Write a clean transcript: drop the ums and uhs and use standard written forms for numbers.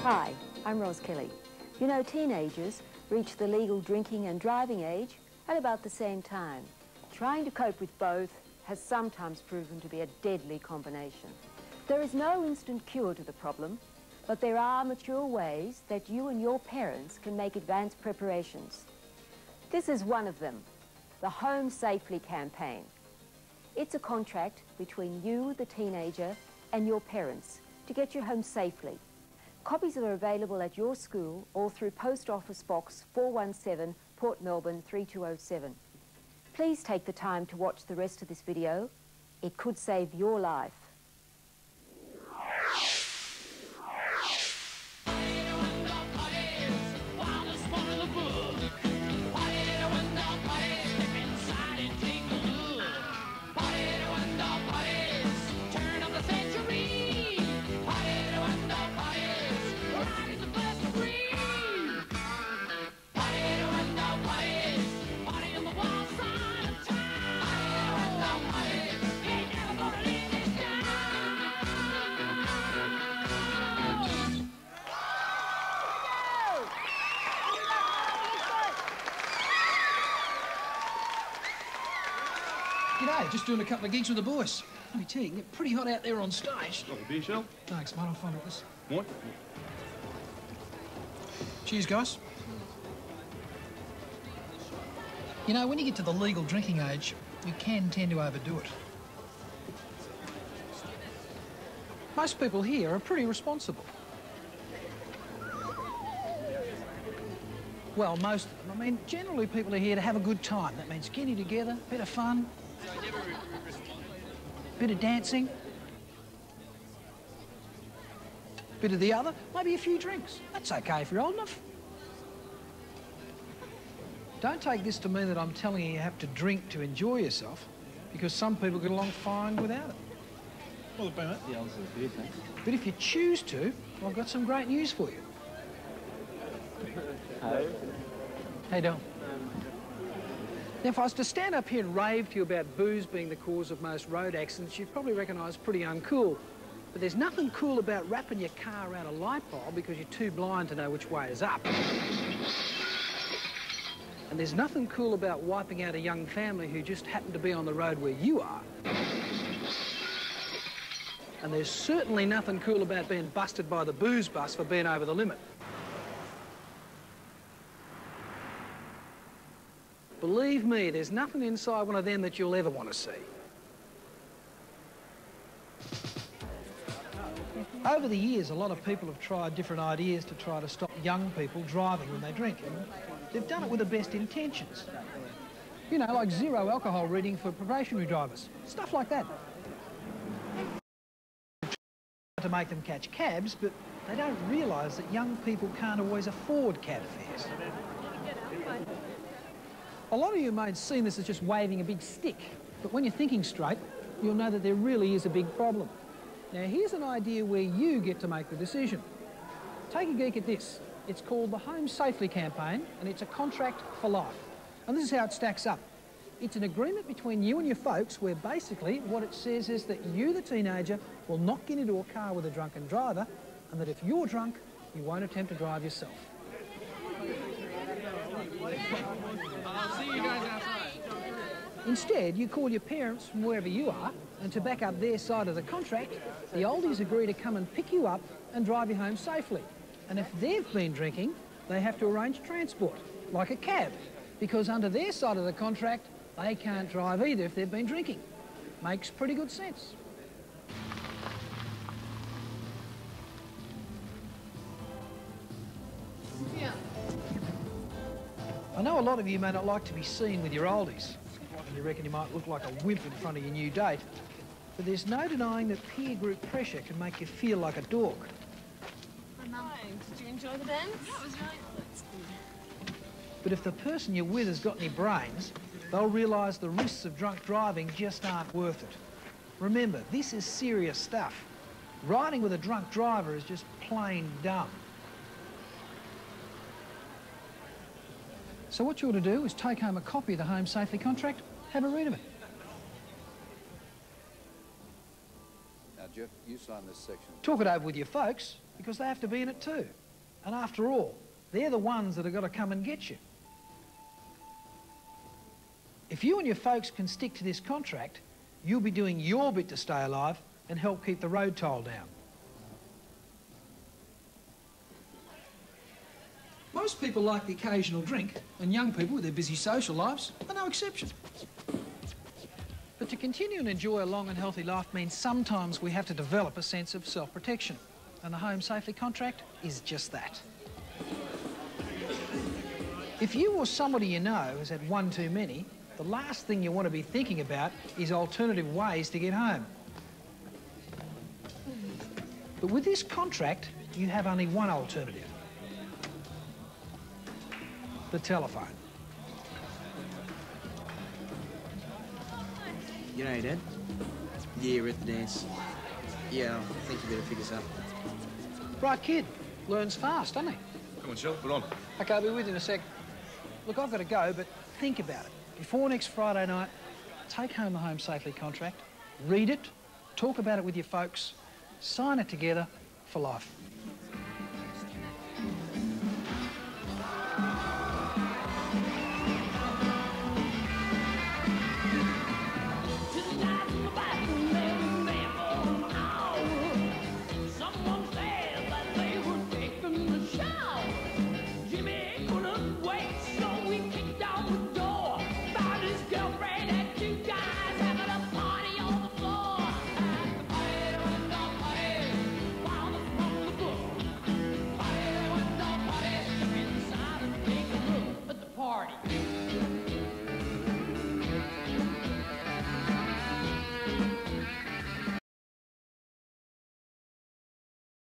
Hi, I'm Ros Kelly. You know, teenagers reach the legal drinking and driving age at about the same time. Trying to cope with both has sometimes proven to be a deadly combination. There is no instant cure to the problem, but there are mature ways that you and your parents can make advanced preparations. This is one of them, the Home Safely campaign. It's a contract between you, the teenager, and your parents to get you home safely. Copies are available at your school or through Post Office Box 417, Port Melbourne 3207. Please take the time to watch the rest of this video. It could save your life. G'day, just doing a couple of gigs with the boys. Let me tell you, it can get pretty hot out there on stage. Like a beer, Shell? Thanks, mate, I'll find out this. What? Cheers, guys. You know, when you get to the legal drinking age, you can tend to overdo it. Most people here are pretty responsible. Well, most of them. I mean, generally people are here to have a good time. That means getting together, bit of fun, bit of dancing, bit of the other, maybe a few drinks. That's okay if you're old enough. Don't take this to mean that I'm telling you you have to drink to enjoy yourself, because some people get along fine without it. Well, the mate. Yeah, I'll say beer, thanks. But if you choose to, I've got some great news for you. Hello. How you doing? Now, if I was to stand up here and rave to you about booze being the cause of most road accidents, you'd probably recognise pretty uncool. But there's nothing cool about wrapping your car around a light bulb because you're too blind to know which way is up. And there's nothing cool about wiping out a young family who just happened to be on the road where you are. And there's certainly nothing cool about being busted by the booze bus for being over the limit. Believe me, there's nothing inside one of them that you'll ever want to see. Over the years, a lot of people have tried different ideas to try to stop young people driving when they drink. And they've done it with the best intentions. You know, like zero alcohol reading for probationary drivers. Stuff like that. To make them catch cabs, but they don't realise that young people can't always afford cab fares. A lot of you may have seen this as just waving a big stick, but when you're thinking straight, you'll know that there really is a big problem. Now, here's an idea where you get to make the decision. Take a geek at this. It's called the Home Safely campaign, and it's a contract for life. And this is how it stacks up. It's an agreement between you and your folks where basically what it says is that you, the teenager, will not get into a car with a drunken driver, and that if you're drunk, you won't attempt to drive yourself. I'll see you guys outside. Instead, you call your parents from wherever you are, and to back up their side of the contract, the oldies agree to come and pick you up and drive you home safely. And if they've been drinking, they have to arrange transport, like a cab, because under their side of the contract, they can't drive either if they've been drinking. Makes pretty good sense. Yeah. I know a lot of you may not like to be seen with your oldies, and you reckon you might look like a wimp in front of your new date, but there's no denying that peer group pressure can make you feel like a dork. Did you enjoy the dance? Yeah, it was really good. But if the person you're with has got any brains, they'll realise the risks of drunk driving just aren't worth it. Remember, this is serious stuff. Riding with a drunk driver is just plain dumb. So what you ought to do is take home a copy of the Home Safely contract, have a read of it. Jeff, you sign this section. Talk it over with your folks, because they have to be in it too. And after all, they're the ones that have got to come and get you. If you and your folks can stick to this contract, you'll be doing your bit to stay alive and help keep the road toll down. Most people like the occasional drink, and young people with their busy social lives are no exception. But to continue and enjoy a long and healthy life means sometimes we have to develop a sense of self-protection, and the Home Safely contract is just that. If you or somebody you know has had one too many, the last thing you want to be thinking about is alternative ways to get home. But with this contract, you have only one alternative. The telephone. You know, Dad? Yeah, we're at the dance. Yeah, I think you better pick us up. Right kid. Learns fast, doesn't he? Come on, Shell, put on. OK, I'll be with you in a sec. Look, I've got to go, but think about it. Before next Friday night, take home the Home Safely contract, read it, talk about it with your folks, sign it together for life.